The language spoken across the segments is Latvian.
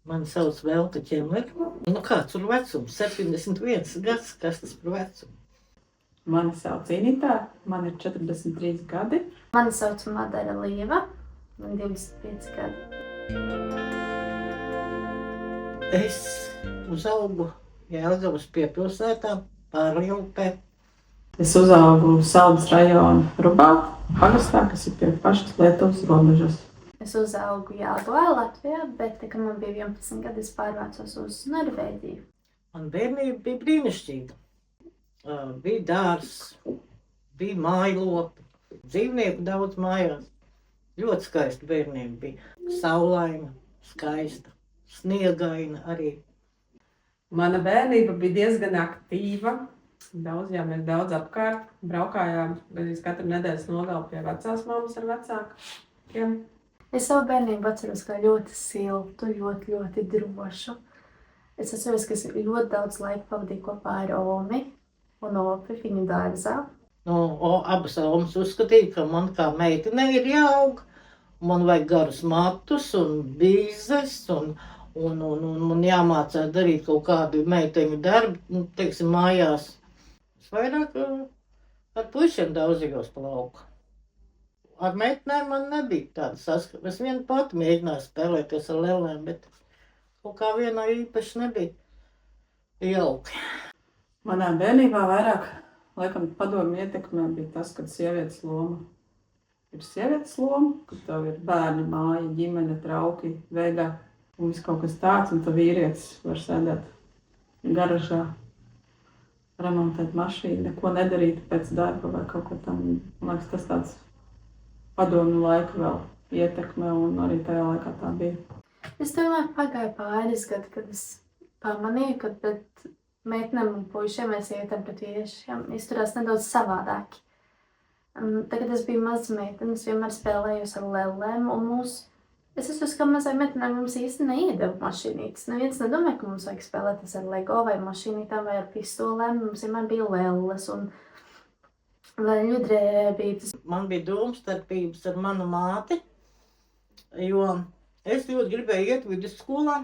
Mani sauc Velta Ķemleri. Nu, kāds ir vecums? 71 gads. Kas tas par vecumu? Mani sauc Initā, man ir 43 gadi. Mani sauc Madara Līva, man 25 gadi. Es uzaugu Jelgavas piepilsētā, Pārlielupē. Es uzaugu Saldus rajona Rubā, pagastā, kas ir pie pašas Lietuvas robežas. Es uzaugu Jelgavā, Latvijā, bet, kad man bija 11 gadi, es pārvācos uz Norvēģiju. Man bērnība bija brīnišķīga. Bija dārzs, bija mājlopi, dzīvnieku daudz mājās. Ļoti skaista bērnība bija. Saulaina, skaista, sniegaina arī. Mana bērnība bija diezgan aktīva. Daudzījāmies daudz apkārt, braukājām gandrīz katru nedēļas nogalu pie vecās mammas ar vecākiem. Es savu bērnību atceros kā ļoti siltu, ļoti drošu. Es atceros, ka es ļoti daudz laika pavadīju kopā ar Omi un Opi viņu dārzā. Abas Omas uzskatīja, ka man kā meitenei ir jāaug. Man vajag garus matus un bīzes un jāmācās darīt kaut kādu meiteņu darbu, teiksim, mājās. Es vairāk ar puišiem daudzījos pa lauku. Ar meitenēm man nebija tāda saskara. Es viena pati mēģināju spēlēties ar lelēm, bet kaut kā vienā īpaši nebija jauki. Manā bērnībā vairāk, laikam, padomu ietekmē bija tas, kad sievietes loma ir sievietes loma, kad tev ir bērni, māja, ģimene, trauki, vega un viss kaut kas tāds, un tad vīrietis var sēdēt garažā, remontēt mašīnu, neko nedarīt pēc darba vai kaut ko tam. Man liekas, tas tāds padomu laika vēl ietekme, un arī tajā laikā tā bija. Es domāju, pagāja pāris gadi, kad es pamanīju, ka pret meitenēm un puišiem mēs ietam pret vīriešiem izturās nedaudz savādāki. Tagad es biju maza meitene, es vienmēr spēlējos ar lellēm, un es uzskatu, ka mazai meitenei mums īsti neiedeva mašīnītes. Neviens nedomāja, ka mums vajag spēlēties ar Lego vai mašīnītām vai ar pistolēm. Mums vienmēr bija lelles un leļu drēbītes. Man bija domstarpības ar manu māti, jo es ļoti gribēju iet vidusskolā,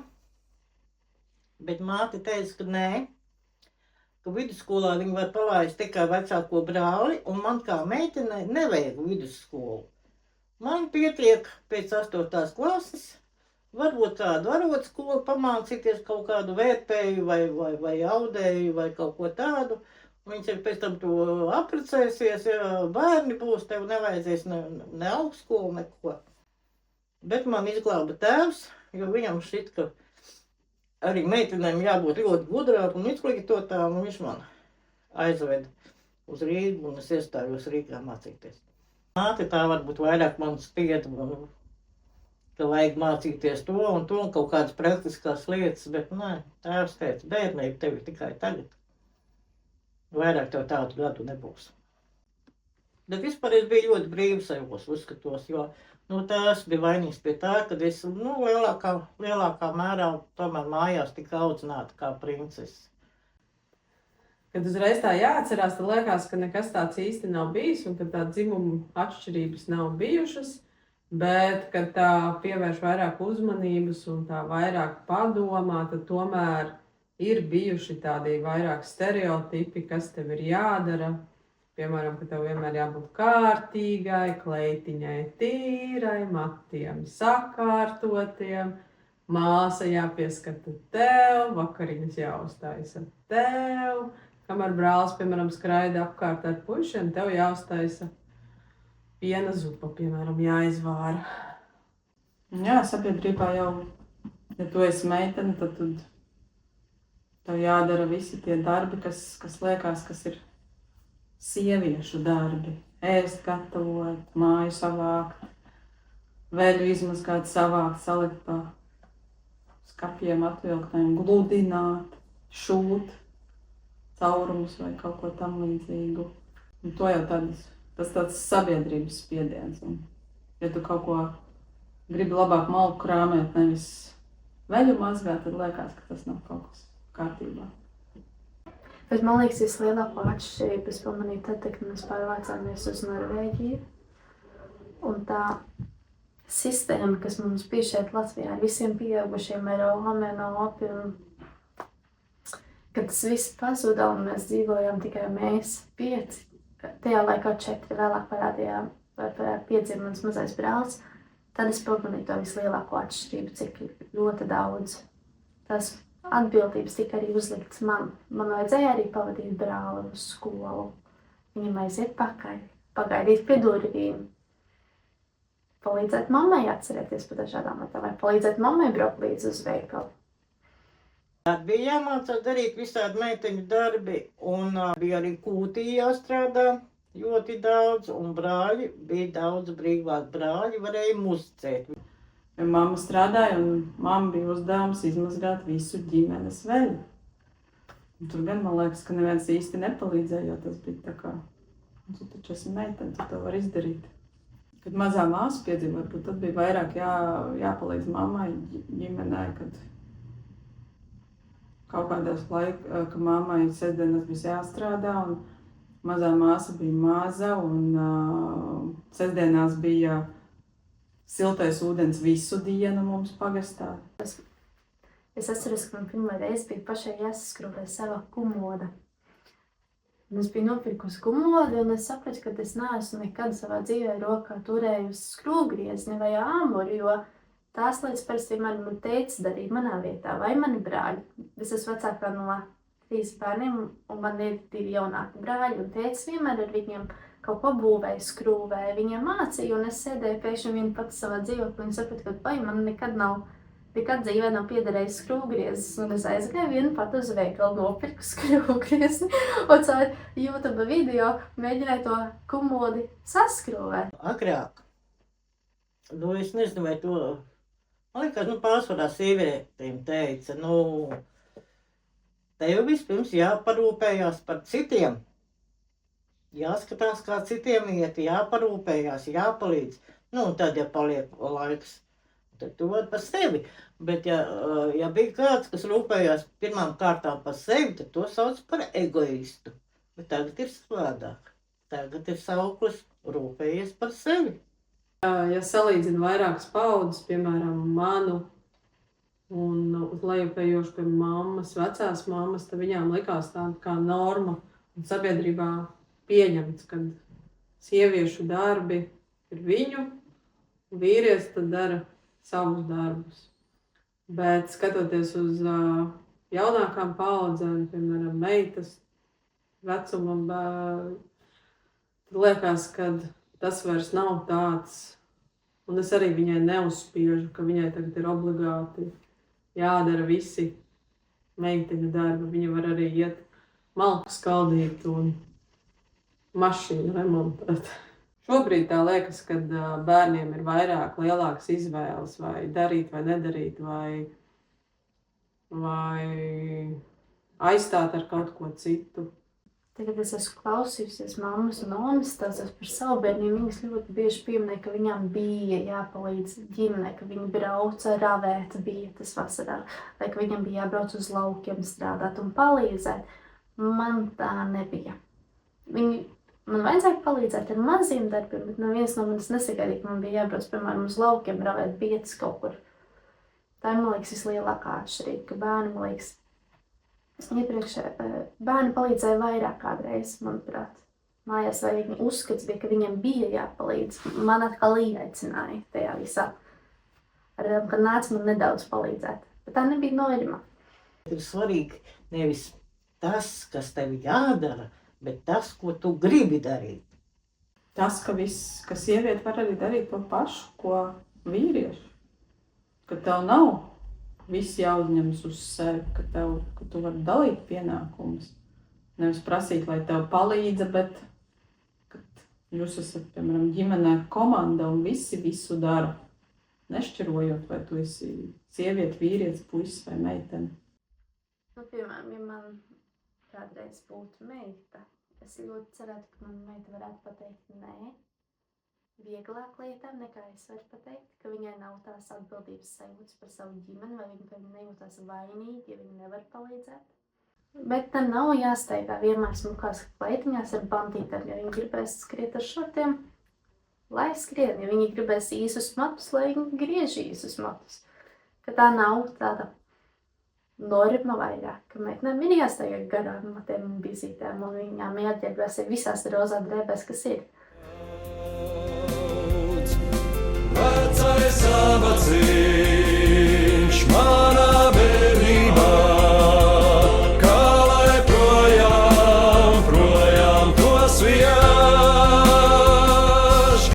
bet māte teica, ka nē, ka vidusskolā viņi var palaist tikai vecāko brāli, un man kā meitenei nevajag vidusskolu. Man pietiek pēc 8. klases, varbūt kādu arotskolu pamācīties kaut kādu vērtēju vai audēju vai kaut ko tādu. Viņš ir pēc tam to apprecēsies, ja bērni būs, tev nevajadzēs ne augstskolu, neko. Bet man izglāba tēvs, jo viņam šķiet, ka arī meitenēm jābūt ļoti gudrāk un izglītotām, un viņš man aizveda uz Rīgu, un es iestājos Rīgā mācīties. Māte tā varbūt vairāk man spieda, ka vajag mācīties to un kaut kādas praktiskās lietas, bet nē, tēvs teica, bērnība tev ir tikai tagad. Vairāk tev tādu gadu nebūs. Bet vispār es biju ļoti brīvsajos uzskatos, jo tēvs bija vainīgs pie tā, kad es lielākā mērā tomēr mājās tika audzināta kā princese. Kad uzreiz tā jāatcerās, tad liekas, ka nekas tāds īsti nav bijis un ka tā dzimuma atšķirības nav bijušas, bet, kad tā pievērš vairāk uzmanības un tā vairāk padomā, tad tomēr ir bijuši tādi vairāk stereotipi, kas tev ir jādara. Piemēram, ka tev vienmēr jābūt kārtīgai, kleitiņai tīrai, matiem sakārtotiem, māsa jāpieskata tev, vakariņas jāuztaisa tev. Kamēr brālis, piemēram, skraida apkārt ar puišiem, tev jāuztaisa piena zupa, piemēram, jāizvāra. Jā, sabiedrībā jau, ja tu esi meitene, tad tev jādara visi tie darbi, kas liekas, kas ir sieviešu darbi. Ēst, gatavot, māju savākt, veļu izmazgāt, savākt, salikt pa skapjiem atvilktēm, gludināt, šūt caurumus vai kaut ko tam līdzīgu. Un to jau tas tāds sabiedrības spiediens. Un, ja tu kaut ko gribi labāk malku krāmēt, nevis veļu mazgāt, tad liekas, ka tas nav kaut kas kārtībā. Bet man liekas, vislielāko atšķirību es pamanīju tad, kad mēs pārvācāmies uz Norvēģiju. Un tā sistēma, kas mums bija šeit Latvijā, ar visiem pieaugušiem ar Opi, un kad tas viss pazuda un mēs dzīvojām tikai mēs 5, tajā laikā 4 vēlāk parādījām, piedzima mans mazais brālis, tad es pamanīju to vislielāko atšķirību, cik ļoti daudz tās atbildības tika arī uzlikts man. Man vajadzēja arī pavadīt brāli uz skolu, viņam aiziet pakaļ, pagaidīt pie durvīm, palīdzēt mammai atcerēties par dažādām lietām, vai palīdzēt mammai braukt līdz uz veikalu. Bija jāmācās darīt visādi meiteņu darbi, un bija arī kūtī jāstrādā ļoti daudz, un brāļi bija daudz brīvāk. Brāļi varēja muzicēt. Jo mamma strādāja, un mamma bija uzdevums izmazgāt visu ģimenes veļu. Un tur gan, man liekas, ka neviens īsti nepalīdzēja, jo tas bija tā kā, tu taču esi meitene, tu to var izdarīt. Kad mazā māsa piedzima, varbūt tad bija vairāk jāpalīdz mammai ģimenē, kad kaut kādās ka mammai sestdienas bija jāstrādā, un mazā māsa bija maza, un sestdienās bija siltais ūdens visu dienu mums pagastā. Es atceros, ka man pirmā reize bija pašai jāsaskrūvē sava kumoda. Un es biju nopirkusi kumodu, un es sapratu, ka es neesmu nekad savā dzīvē rokā turējusi skrūvgriezni vai āmuri, jo tās lietas parasti man teica darīt manā vietā, vai mani brāļi. Es esmu vecākā no 3 bērniem, un man ir 2 jaunāki brāļi, un tētis vienmēr ar viņiem kaut ko būvēja, skrūvēja, viņiem mācīja, un es sēdēju pēkšņi vienu pati savā dzīvoklī, un sapratu, ka vai man nekad dzīvē nav piederējis skrūvgriezis, un es aizgāju vienu pati uz veikalu, nopirku skrūvgriezni, un caur YouTube video mēģināju to kumodi saskrūvēt. Agrāk, es nezinu, vai to, man liekas, pārsvarā sievietēm teica, tev vispirms jāparūpējās par citiem, jāskatās, kā citiem iet, jāparūpējās, jāpalīdz, un tad, ja paliek laiks, tad tu vari par sevi. Bet, ja bija kāds, kas rūpējās pirmām kārtām par sevi, tad to sauc par egoistu. Bet tagad ir savādāk. Tagad ir sauklis rūpējies par sevi. Ja salīdzinu vairākas paudzes, piemēram, manu un uz lejupējošu pie mammas, vecās mammas, tad viņām likās tāda kā norma un sabiedrībā pieņemts, kad sieviešu darbi ir viņu, vīrietis tad dara savus darbus. Bet skatoties uz jaunākām paudzēm, piemēram, meitas vecumam, tad liekas, ka tas vairs nav tāds, un es arī viņai neuzspiežu, ka viņai tagad ir obligāti jādara visi meiteņu darbi. Viņa var arī iet malku skaldīt un mašīnu remontēt. Šobrīd tā liekas, ka bērniem ir vairāk lielākas izvēles, vai darīt, vai nedarīt, vai aizstāt ar kaut ko citu. Tagad es esmu klausījusies mammas un omas stāstos par savu bērniem. Viņas ļoti bieži pieminēja, ka viņām bija jāpalīdz ģimenei, ka viņi brauca ravēt vietas vasarā, vai ka viņam bija jābrauc uz laukiem strādāt un palīdzēt. Man tā nebija. Man vajadzēja palīdzēt ar maziem darbiem, bet neviens no manis nesagaidīja, ka man bija jābrauc, piemēram, uz laukiem ravēt vietas kaut kur. Tā ir, man liekas, vislielākā atšķirība, ka bērni, man liekas, bērni palīdzēja vairāk kādreiz, manuprāt. Mājās vai viņi uzskats bija, ka viņiem bija jāpalīdz. Man atkal ieaicināja tajā visā, kad nāca man nedaudz palīdzēt. Bet tā nebija norma. Ir svarīgi nevis tas, kas tev jādara, bet tas, ko tu gribi darīt. Tas, ka sieviete var arī darīt to pašu, ko vīrieši. Ka tev nav viss jāuzņemas uz sevi, ka tu vari dalīt pienākumus. Nevis prasīt, lai tev palīdza, bet kad jūs esat, piemēram, ģimenē komanda un visi visu dara, nešķirojot, vai tu esi sieviete, vīrietis, puisis vai meitene. Piemēram, ja man kādreiz būtu meita, es ļoti cerētu, ka mana meita varētu pateikt nē, vieglāk lietām nekā es varu pateikt, ka viņai nav tās atbildības sajūtas par savu ģimeni, vai ka viņa nejūtās vainīgi, ja viņa nevar palīdzēt. Bet tam nav jāsteigā vienmēr smukās kleitiņās ar bandītēm, ja viņa gribēs skriet ar šortiem, lai skrien. Ja viņi gribēs īsus matus, lai viņi griež īsus matus. Ka tā nav tāda norma vairāk, ka meitenēm ir jāstaigā garām matiem un bizītēm, un viņām jāģērbēs visās rozā drēbēs, kas ir.